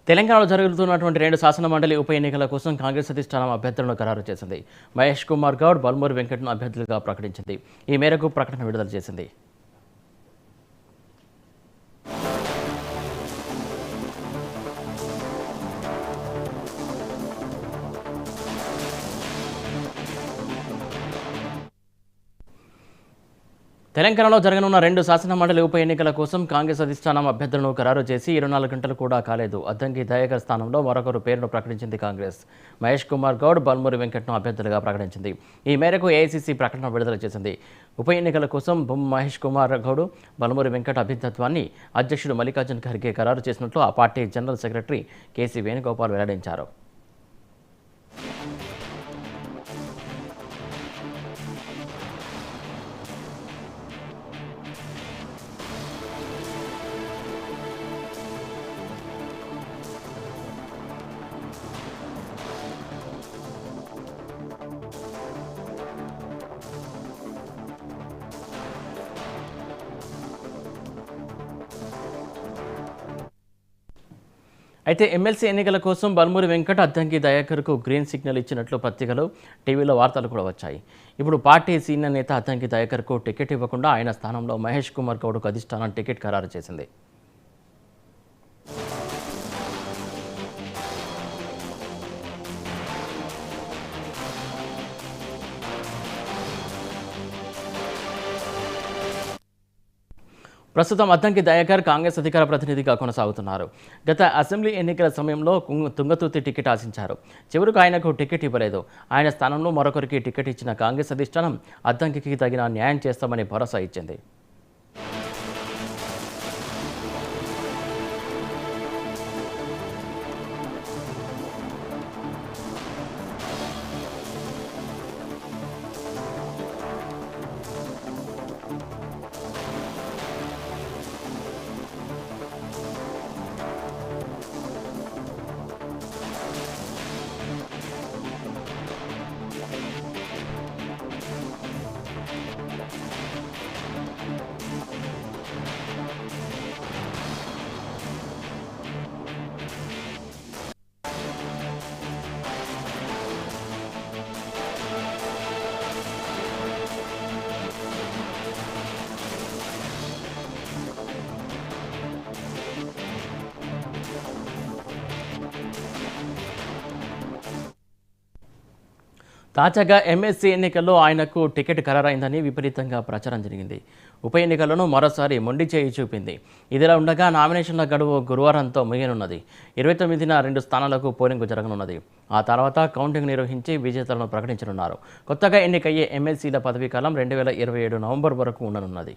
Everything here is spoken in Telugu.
తెలంగాణలో జరుగుతున్నటువంటి 2 శాసనమండలి ఉప ఎన్నికల కోసం కాంగ్రెస్ అధిష్టానం అభ్యర్థులను ఖరారు చేసింది. మహేష్ కుమార్ గౌడ్, బల్మూరి వెంకట్ను అభ్యర్థులుగా ప్రకటించింది. ఈ మేరకు ప్రకటన విడుదల చేసింది. తెలంగాణలో జరగనున్న 2 శాసనమండలి ఉప ఎన్నికల కోసం కాంగ్రెస్ అధిష్టానం అభ్యర్థులను ఖరారు చేసి 24 గంటలు కూడా కాలేదు. అద్దంకి దయాకర్ స్థానంలో మరొకరు పేరును ప్రకటించింది కాంగ్రెస్. మహేష్ కుమార్ గౌడ్, బల్మూరి వెంకట్ను అభ్యర్థులుగా ప్రకటించింది. ఈ మేరకు ఏఐసీసీ ప్రకటన విడుదల చేసింది. ఉప ఎన్నికల కోసం మహేష్ కుమార్ గౌడ్, బల్మూరి వెంకట్ అభ్యర్థిత్వాన్ని అధ్యక్షుడు మల్లికార్జున్ ఖర్గే ఖరారు చేసినట్లు ఆ party general secretary KC Venugopal వెల్లడించారు. అయితే ఎమ్మెల్సీ ఎన్నికల కోసం బల్మూరి వెంకట్, అద్దంకి దయాకర్కు గ్రీన్ సిగ్నల్ ఇచ్చినట్లు పత్రికలు, టీవీలో వార్తలు కూడా వచ్చాయి. ఇప్పుడు పార్టీ సీనియర్ నేత అద్దంకి దయాకర్కు టికెట్ ఇవ్వకుండా ఆయన స్థానంలో మహేష్ కుమార్ గౌడ్కు అధిష్టానం టికెట్ ఖరారు చేసింది. ప్రస్తుతం అద్దంకి దయాకర్ కాంగ్రెస్ అధికార ప్రతినిధిగా కొనసాగుతున్నారు. గత అసెంబ్లీ ఎన్నికల సమయంలో తుంగతుర్తి టికెట్ ఆశించారు. చివరకు ఆయనకు టికెట్ ఇవ్వలేదు. ఆయన స్థానంలో మరొకరికి టికెట్ ఇచ్చిన కాంగ్రెస్ అధిష్టానం అద్దంకి తగిన న్యాయం చేస్తామని భరోసా ఇచ్చింది. తాజాగా ఎమ్మెల్సీ ఎన్నికల్లో ఆయనకు టికెట్ ఖరారైందని విపరీతంగా ప్రచారం జరిగింది. ఉప ఎన్నికలను మరోసారి మొండి చేయి చూపింది. ఇదిలా ఉండగా నామినేషన్ల గడువు గురువారంతో ముగియనున్నది. 29న 2 స్థానాలకు పోలింగ్ జరగనున్నది. ఆ తర్వాత కౌంటింగ్ నిర్వహించి విజేతలను ప్రకటించనున్నారు. కొత్తగా ఎన్నికయ్యే ఎమ్మెల్సీల పదవీకాలం 2027 నవంబర్ వరకు ఉండనున్నది.